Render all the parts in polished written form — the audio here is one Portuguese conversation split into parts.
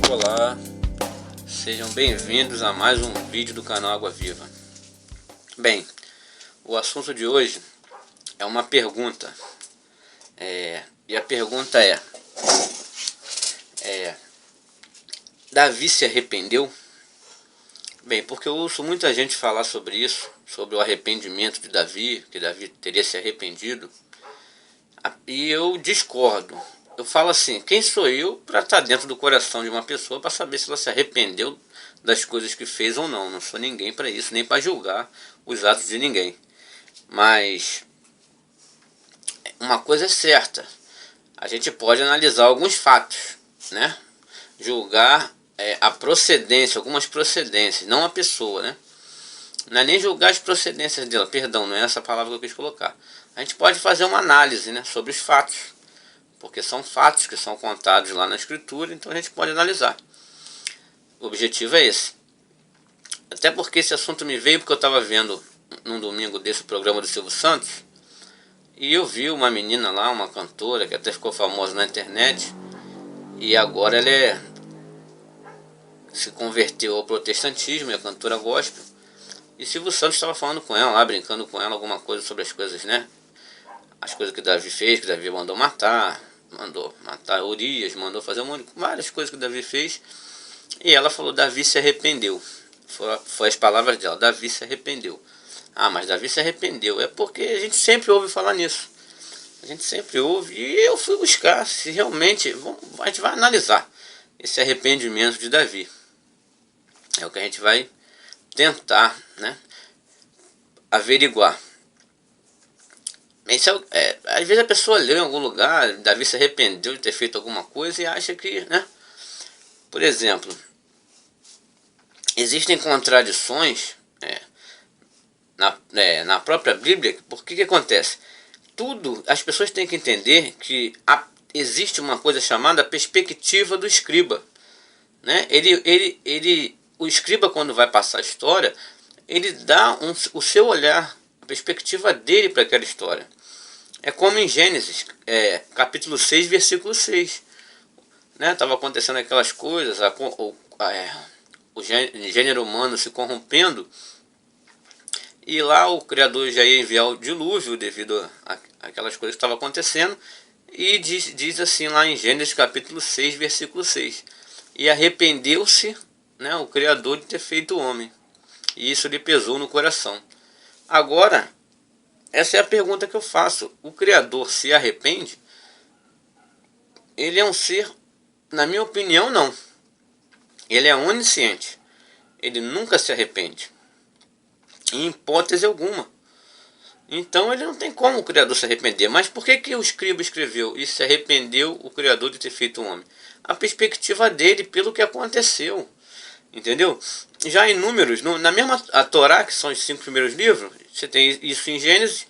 Olá, sejam bem-vindos a mais um vídeo do canal Água Viva. Bem, o assunto de hoje é uma pergunta, e a pergunta Davi se arrependeu? Bem, porque eu ouço muita gente falar sobre isso, sobre o arrependimento de Davi, que Davi teria se arrependido, e eu discordo. Eu falo assim, quem sou eu para estar dentro do coração de uma pessoa para saber se ela se arrependeu das coisas que fez ou não? Não sou ninguém para isso, nem para julgar os atos de ninguém. Mas uma coisa é certa, a gente pode analisar alguns fatos, né? Julgar a procedência, algumas procedências, não a pessoa, né? Não é nem julgar as procedências dela, perdão, não é essa palavra que eu quis colocar. A gente pode fazer uma análise, né, sobre os fatos, porque são fatos que são contados lá na escritura, então a gente pode analisar. O objetivo é esse. Até porque esse assunto me veio porque eu estava vendo num domingo desse programa do Silvio Santos, e eu vi uma menina lá, uma cantora, que até ficou famosa na internet, e agora ela se converteu ao protestantismo, é cantora gospel, e Silvio Santos estava falando com ela lá, brincando com ela alguma coisa sobre as coisas, né? As coisas que Davi fez, que Davi mandou matar Urias, mandou fazer várias coisas que Davi fez. E ela falou, Davi se arrependeu. Foi as palavras dela, Davi se arrependeu. Ah, mas Davi se arrependeu. É porque a gente sempre ouve falar nisso. A gente sempre ouve. E eu fui buscar se realmente, a gente vai analisar esse arrependimento de Davi. É o que a gente vai tentar, né, averiguar. Às vezes a pessoa lê em algum lugar, Davi se arrependeu de ter feito alguma coisa e acha que, né? Por exemplo, existem contradições na própria Bíblia. Por que acontece? As pessoas têm que entender que existe uma coisa chamada perspectiva do escriba, né? O escriba, quando vai passar a história, ele dá o seu olhar, a perspectiva dele para aquela história. É como em Gênesis, capítulo 6, versículo 6. Né? Tava acontecendo aquelas coisas, o gênero humano se corrompendo, e lá o Criador já ia enviar o dilúvio devido àquelas coisas que estavam acontecendo, e diz assim lá em Gênesis capítulo 6, versículo 6. E arrependeu-se, né, o Criador de ter feito o homem, e isso lhe pesou no coração. Agora, essa é a pergunta que eu faço. O Criador se arrepende? Ele é um ser, na minha opinião, não. Ele é onisciente. Ele nunca se arrepende, em hipótese alguma. Então ele não tem como o Criador se arrepender. Mas por que o escriba escreveu e se arrependeu o Criador de ter feito o homem? A perspectiva dele pelo que aconteceu. Entendeu? Já em Números, na mesma a Torá, que são os 5 primeiros livros, você tem isso em Gênesis,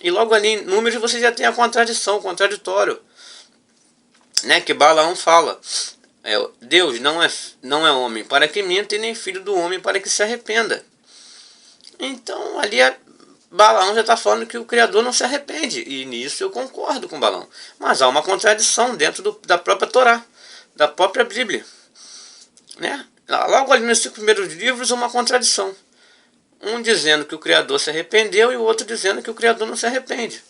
e logo ali em Números você já tem a contradição, o contraditório, né, que Balaão fala, Deus não é homem para que minta, e nem filho do homem para que se arrependa. Então ali Balaão já está falando que o Criador não se arrepende, e nisso eu concordo com Balaão. Mas há uma contradição dentro da própria Torá, da própria Bíblia, né? Logo ali nos 5 primeiros livros, uma contradição. Um dizendo que o Criador se arrependeu e o outro dizendo que o Criador não se arrepende.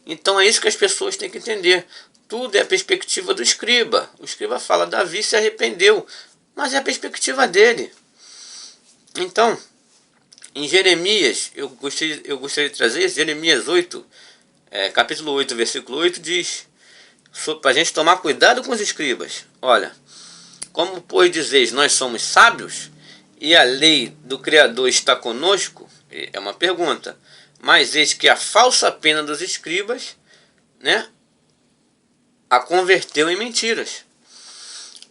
Então é isso que as pessoas têm que entender. Tudo é a perspectiva do escriba. O escriba fala, Davi se arrependeu, mas é a perspectiva dele. Então, em Jeremias, eu gostaria de trazer Jeremias 8, capítulo 8, versículo 8, diz, para a gente tomar cuidado com os escribas. Olha, como pois dizeis, nós somos sábios, e a lei do Criador está conosco? É uma pergunta. Mas eis que a falsa pena dos escribas, né, a converteu em mentiras.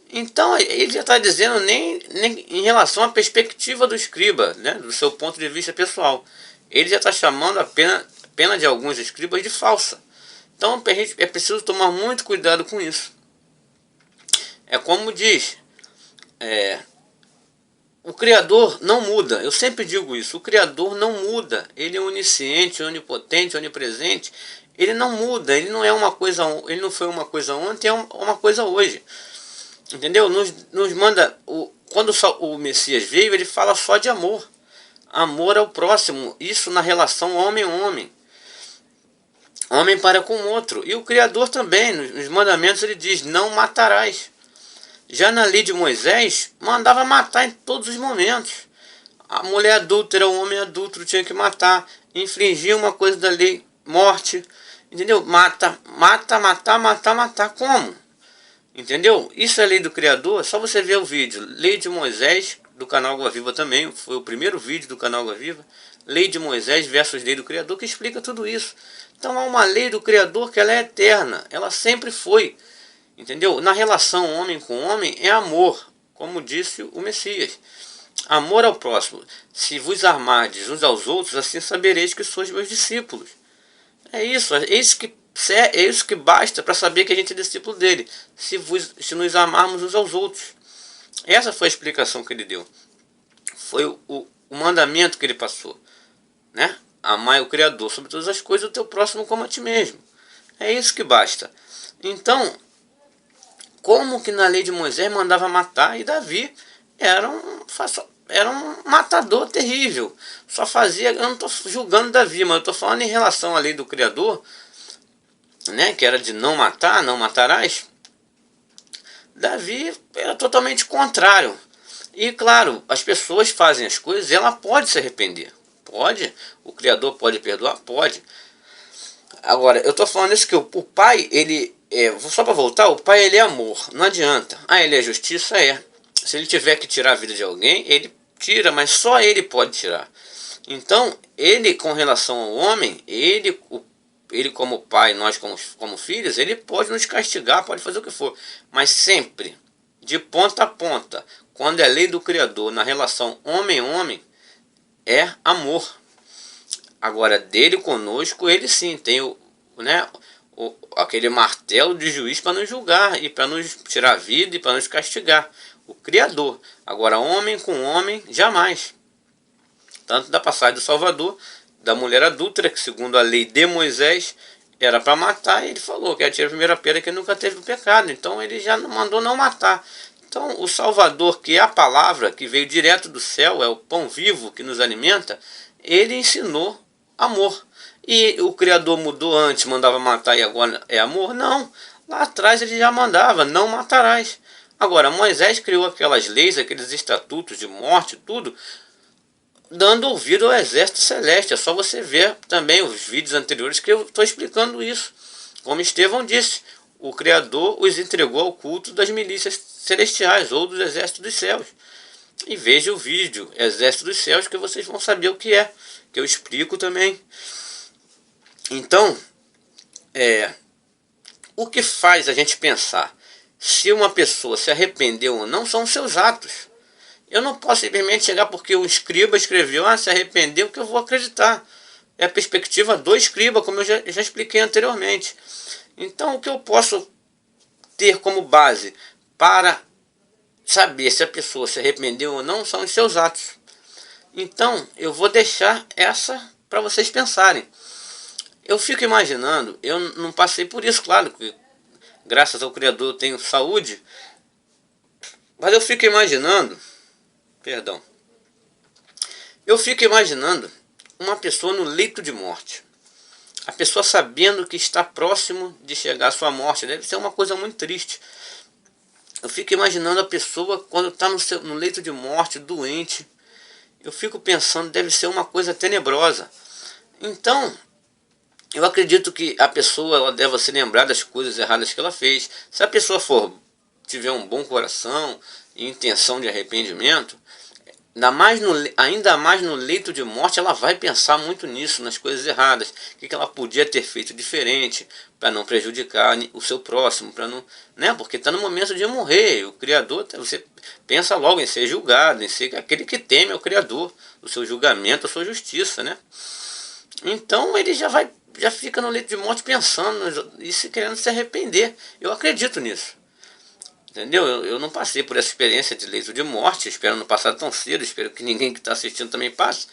Então ele já está dizendo nem em relação à perspectiva do escriba, né, do seu ponto de vista pessoal. Ele já está chamando a pena de alguns escribas de falsa. Então é preciso tomar muito cuidado com isso. É como diz, o Criador não muda. Eu sempre digo isso, o Criador não muda. Ele é onisciente, onipotente, onipresente. Ele não muda, ele não foi uma coisa ontem, é uma coisa hoje. entendeu? Nos manda, quando o Messias veio, ele fala só de amor. Amor ao próximo, isso na relação homem-homem. Homem para com o outro. E o Criador também, nos mandamentos ele diz, não matarás. Já na lei de Moisés, mandava matar em todos os momentos. A mulher adúltera, o homem adúltero tinha que matar. Infringir uma coisa da lei, morte. Entendeu? Mata, mata, matar, matar, matar. Como? Entendeu? Isso é a lei do Criador. Só você ver o vídeo. Lei de Moisés, do canal Água Viva também. Foi o primeiro vídeo do canal Água Viva. Lei de Moisés versus lei do Criador, que explica tudo isso. Então há uma lei do Criador que ela é eterna. Ela sempre foi. Entendeu? Na relação homem com homem é amor. Como disse o Messias. Amor ao próximo. Se vos amardes uns aos outros, assim sabereis que sois meus discípulos. É isso que basta para saber que a gente é discípulo dele. Se nos amarmos uns aos outros. Essa foi a explicação que ele deu. Foi o mandamento que ele passou. Né? Amar o Criador sobre todas as coisas, o teu próximo como a ti mesmo. É isso que basta. Então, como que na lei de Moisés mandava matar, e Davi era um matador terrível. Só fazia, eu não estou julgando Davi, mas eu estou falando em relação à lei do Criador, né, que era de não matar, não matarás. Davi era totalmente contrário. E claro, as pessoas fazem as coisas e ela pode se arrepender. Pode. O Criador pode perdoar? Pode. Agora, eu estou falando isso que o pai, ele... só para voltar, o pai ele é amor. Não adianta. Ah, ele é justiça? É. Se ele tiver que tirar a vida de alguém, ele tira, mas só ele pode tirar. Então, ele com relação ao homem, ele como pai, nós como filhos, ele pode nos castigar, pode fazer o que for. Mas sempre, de ponta a ponta, quando é lei do Criador, na relação homem-homem, é amor. Agora, dele conosco, ele sim, tem aquele martelo de juiz para nos julgar, e para nos tirar a vida, e para nos castigar. O Criador. Agora, homem com homem, jamais. Tanto da passagem do Salvador, da mulher adúltera, que segundo a lei de Moisés, era para matar, e ele falou que atira a primeira pedra que nunca teve o pecado. Então ele já mandou não matar. Então o Salvador, que é a palavra, que veio direto do céu, é o pão vivo que nos alimenta, ele ensinou amor. E o Criador mudou antes, mandava matar e agora é amor? Não. Lá atrás ele já mandava, não matarás. Agora, Moisés criou aquelas leis, aqueles estatutos de morte, tudo, dando ouvido ao exército celeste. É só você ver também os vídeos anteriores que eu estou explicando isso. Como Estevão disse, o Criador os entregou ao culto das milícias celestiais ou dos exércitos dos céus. E veja o vídeo Exército dos Céus, que vocês vão saber o que é, que eu explico também. Então, o que faz a gente pensar se uma pessoa se arrependeu ou não são os seus atos. Eu não posso simplesmente chegar porque o escriba escreveu, se arrependeu, que eu vou acreditar. É a perspectiva do escriba, como eu já expliquei anteriormente. Então, o que eu posso ter como base para saber se a pessoa se arrependeu ou não são os seus atos. Então, eu vou deixar essa para vocês pensarem. Eu fico imaginando, eu não passei por isso, claro, que graças ao Criador eu tenho saúde, mas eu fico imaginando, eu fico imaginando uma pessoa no leito de morte. A pessoa sabendo que está próximo de chegar à sua morte, deve ser uma coisa muito triste. Eu fico imaginando a pessoa quando está no leito de morte, doente. Eu fico pensando, deve ser uma coisa tenebrosa. Então, eu acredito que a pessoa ela deve se lembrar das coisas erradas que ela fez. Se a pessoa tiver um bom coração e intenção de arrependimento, ainda mais no leito de morte, ela vai pensar muito nisso, nas coisas erradas. O que ela podia ter feito diferente para não prejudicar o seu próximo, para não, né? Porque está no momento de morrer. O Criador, você pensa logo em ser julgado, em ser aquele que teme ao Criador, o seu julgamento, a sua justiça, né? Então ele já fica no leito de morte pensando e querendo se arrepender. Eu acredito nisso. Entendeu? Eu não passei por essa experiência de leito de morte, espero não passar tão cedo, espero que ninguém que está assistindo também passe.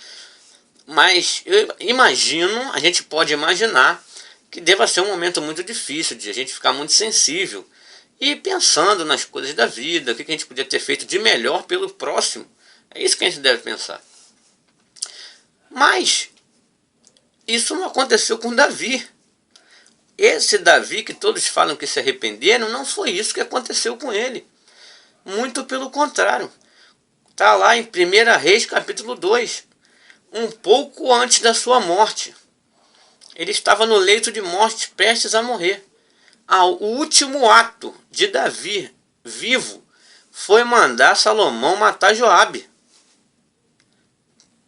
Mas eu imagino, a gente pode imaginar que deva ser um momento muito difícil, de a gente ficar muito sensível e pensando nas coisas da vida, o que a gente podia ter feito de melhor pelo próximo. É isso que a gente deve pensar. Mas isso não aconteceu com Davi. Esse Davi que todos falam que se arrependeram, não foi isso que aconteceu com ele. Muito pelo contrário. Está lá em 1 Reis capítulo 2. Um pouco antes da sua morte. Ele estava no leito de morte, prestes a morrer. O último ato de Davi, vivo, foi mandar Salomão matar Joabe.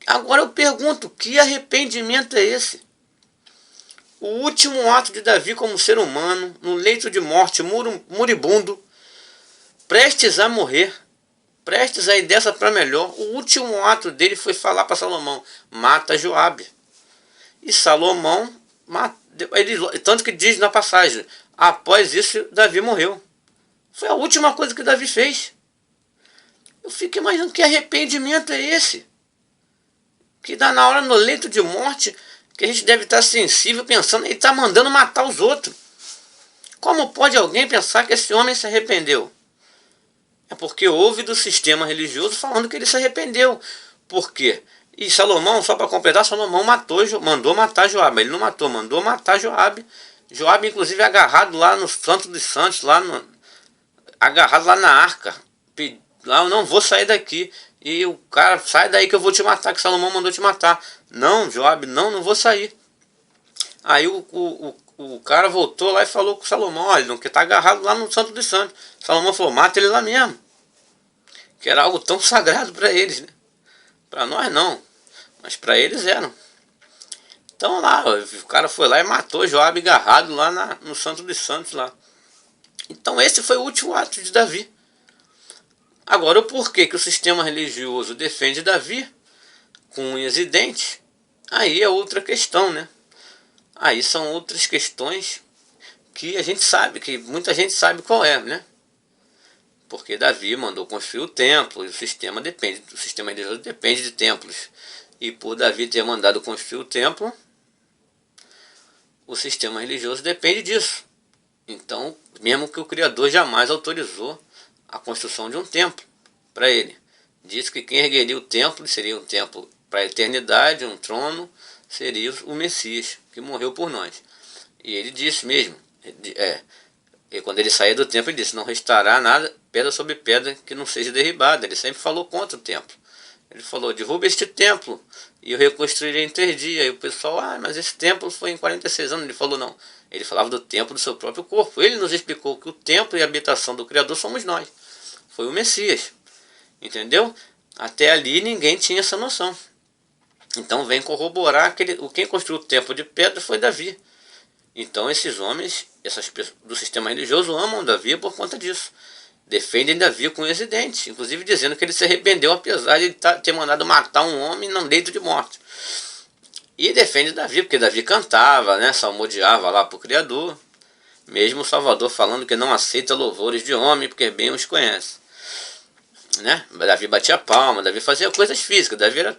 Agora eu pergunto, que arrependimento é esse? O último ato de Davi como ser humano, no leito de morte, moribundo, prestes a morrer, prestes a ir dessa para melhor, o último ato dele foi falar para Salomão, mata Joabe. E Salomão, tanto que diz na passagem, após isso Davi morreu. Foi a última coisa que Davi fez. Eu fico imaginando que arrependimento é esse? Que dá na hora no leito de morte, que a gente deve estar sensível pensando, ele está mandando matar os outros. Como pode alguém pensar que esse homem se arrependeu? É porque houve do sistema religioso falando que ele se arrependeu. Por quê? E Salomão, só para completar, Salomão mandou matar Joabe. Ele não matou, mandou matar Joabe. Joabe, inclusive, agarrado lá no Santo dos Santos, agarrado lá na arca. Lá, eu não vou sair daqui. E o cara, sai daí que eu vou te matar, que Salomão mandou te matar. Não, Joabe, não vou sair. Aí o cara voltou lá e falou com Salomão, olha, não, que está agarrado lá no Santo dos Santos. Salomão falou, mata ele lá mesmo. Que era algo tão sagrado para eles, né? Para nós não, mas para eles eram. Então lá, o cara foi lá e matou Joabe agarrado lá no Santo dos Santos lá. Então esse foi o último ato de Davi. Agora, o porquê que o sistema religioso defende Davi com unhas e dentes, aí é outra questão, né? Aí são outras questões que a gente sabe, que muita gente sabe qual é, né? Porque Davi mandou construir o templo e o sistema religioso depende de templos. E por Davi ter mandado construir o templo, o sistema religioso depende disso. Então, mesmo que o Criador jamais autorizou a construção de um templo para ele. Disse que quem ergueria o templo seria um templo para a eternidade, um trono, seria o Messias, que morreu por nós. E ele disse mesmo, e quando ele saía do templo, ele disse, não restará nada, pedra sobre pedra, que não seja derribada. Ele sempre falou contra o templo. Ele falou, derruba este templo, e eu reconstruirei em 3 dias. E o pessoal, mas esse templo foi em 46 anos. Ele falou, não. Ele falava do templo do seu próprio corpo. Ele nos explicou que o templo e a habitação do Criador somos nós. Foi o Messias. Entendeu? Até ali ninguém tinha essa noção. Então vem corroborar que quem construiu o templo de pedra foi Davi. Então esses homens, essas pessoas do sistema religioso amam Davi por conta disso. Defendem Davi com unhas e dentes, inclusive dizendo que ele se arrependeu apesar de ter mandado matar um homem num leito de morte. E defende Davi, porque Davi cantava, né, salmodiava lá para o Criador. Mesmo o Salvador falando que não aceita louvores de homem, porque bem os conhece. Né? Davi batia palma, Davi fazia coisas físicas. Davi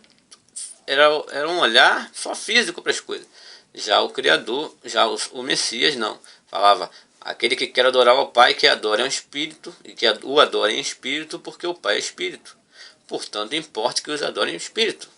era um olhar só físico para as coisas. Já o Criador, já o Messias não. Falava, aquele que quer adorar ao Pai, que adora em espírito, e que o adora em espírito, porque o Pai é espírito. Portanto, importa que os adorem em espírito.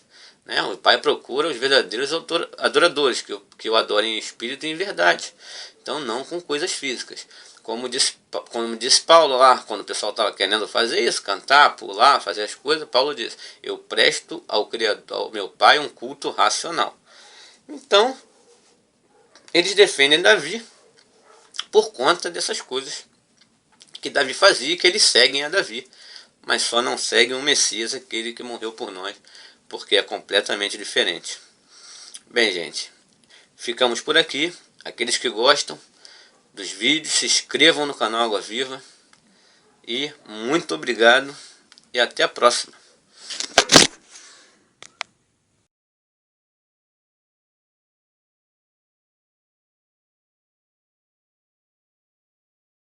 Né? O Pai procura os verdadeiros adoradores, que o adorem em espírito e em verdade. Então, não com coisas físicas. Como disse Paulo lá, quando o pessoal estava querendo fazer isso, cantar, pular, fazer as coisas, Paulo disse, eu presto ao Criador, ao meu Pai, um culto racional. Então, eles defendem Davi por conta dessas coisas que Davi fazia e que eles seguem a Davi. Mas só não seguem o Messias, aquele que morreu por nós, porque é completamente diferente. Bem, gente, ficamos por aqui. Aqueles que gostam dos vídeos, se inscrevam no canal Água Viva. E muito obrigado e até a próxima.